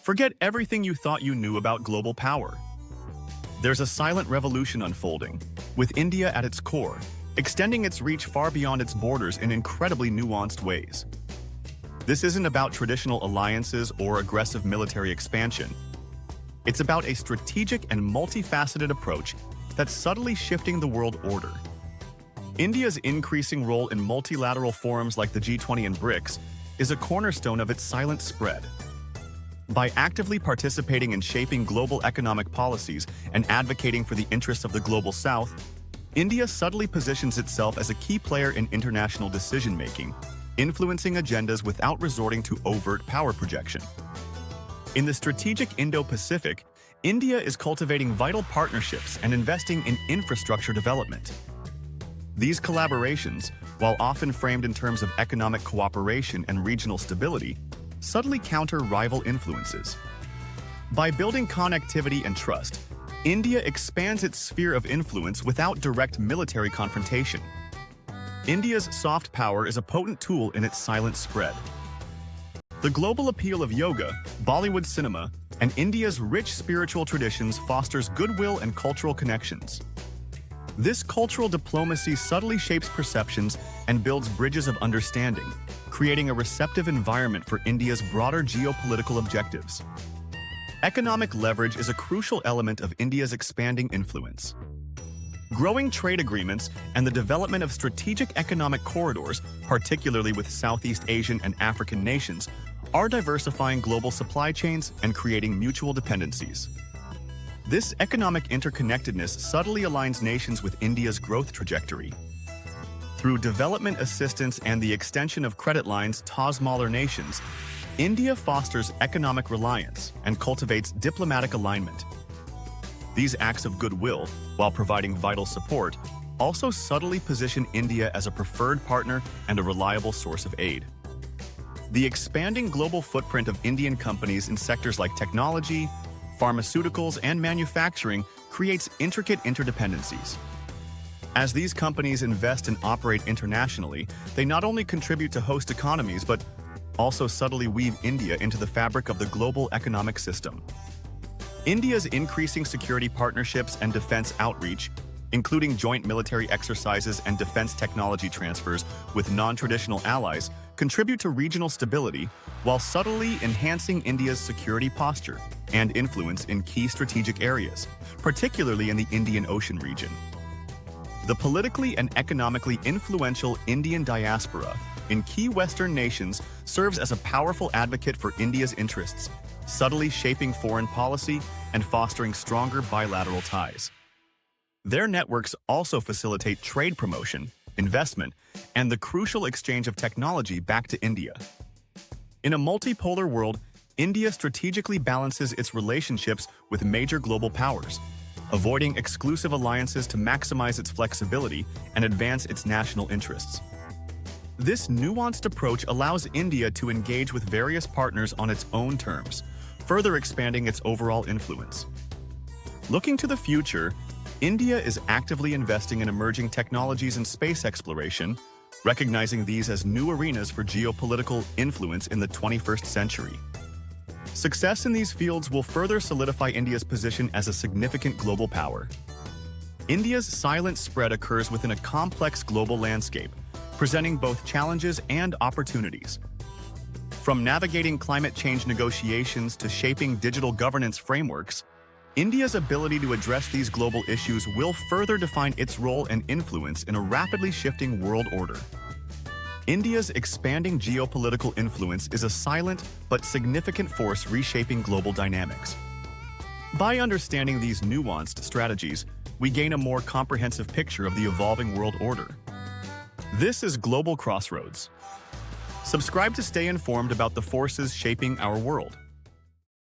Forget everything you thought you knew about global power. There's a silent revolution unfolding, with India at its core, extending its reach far beyond its borders in incredibly nuanced ways. This isn't about traditional alliances or aggressive military expansion. It's about a strategic and multifaceted approach that's subtly shifting the world order. India's increasing role in multilateral forums like the G20 and BRICS is a cornerstone of its silent spread. By actively participating in shaping global economic policies and advocating for the interests of the global South, India subtly positions itself as a key player in international decision-making, influencing agendas without resorting to overt power projection. In the strategic Indo-Pacific, India is cultivating vital partnerships and investing in infrastructure development. These collaborations, while often framed in terms of economic cooperation and regional stability, subtly counter rival influences. By building connectivity and trust, India expands its sphere of influence without direct military confrontation. India's soft power is a potent tool in its silent spread. The global appeal of yoga, Bollywood cinema, and India's rich spiritual traditions fosters goodwill and cultural connections. This cultural diplomacy subtly shapes perceptions and builds bridges of understanding, creating a receptive environment for India's broader geopolitical objectives. Economic leverage is a crucial element of India's expanding influence. Growing trade agreements and the development of strategic economic corridors, particularly with Southeast Asian and African nations, are diversifying global supply chains and creating mutual dependencies. This economic interconnectedness subtly aligns nations with India's growth trajectory. Through development assistance and the extension of credit lines to smaller nations, India fosters economic reliance and cultivates diplomatic alignment. These acts of goodwill, while providing vital support, also subtly position India as a preferred partner and a reliable source of aid. The expanding global footprint of Indian companies in sectors like technology, pharmaceuticals, and manufacturing creates intricate interdependencies. As these companies invest and operate internationally, they not only contribute to host economies but also subtly weave India into the fabric of the global economic system. India's increasing security partnerships and defense outreach, including joint military exercises and defense technology transfers with non-traditional allies, contribute to regional stability while subtly enhancing India's security posture and influence in key strategic areas, particularly in the Indian Ocean region. The politically and economically influential Indian diaspora in key Western nations serves as a powerful advocate for India's interests, subtly shaping foreign policy and fostering stronger bilateral ties. Their networks also facilitate trade promotion, investment, and the crucial exchange of technology back to India. In a multipolar world, India strategically balances its relationships with major global powers, avoiding exclusive alliances to maximize its flexibility and advance its national interests. This nuanced approach allows India to engage with various partners on its own terms, further expanding its overall influence. Looking to the future, India is actively investing in emerging technologies and space exploration, recognizing these as new arenas for geopolitical influence in the 21st century. Success in these fields will further solidify India's position as a significant global power. India's silent spread occurs within a complex global landscape, presenting both challenges and opportunities. From navigating climate change negotiations to shaping digital governance frameworks, India's ability to address these global issues will further define its role and influence in a rapidly shifting world order. India's expanding geopolitical influence is a silent but significant force reshaping global dynamics. By understanding these nuanced strategies, we gain a more comprehensive picture of the evolving world order. This is Global Crossroads. Subscribe to stay informed about the forces shaping our world.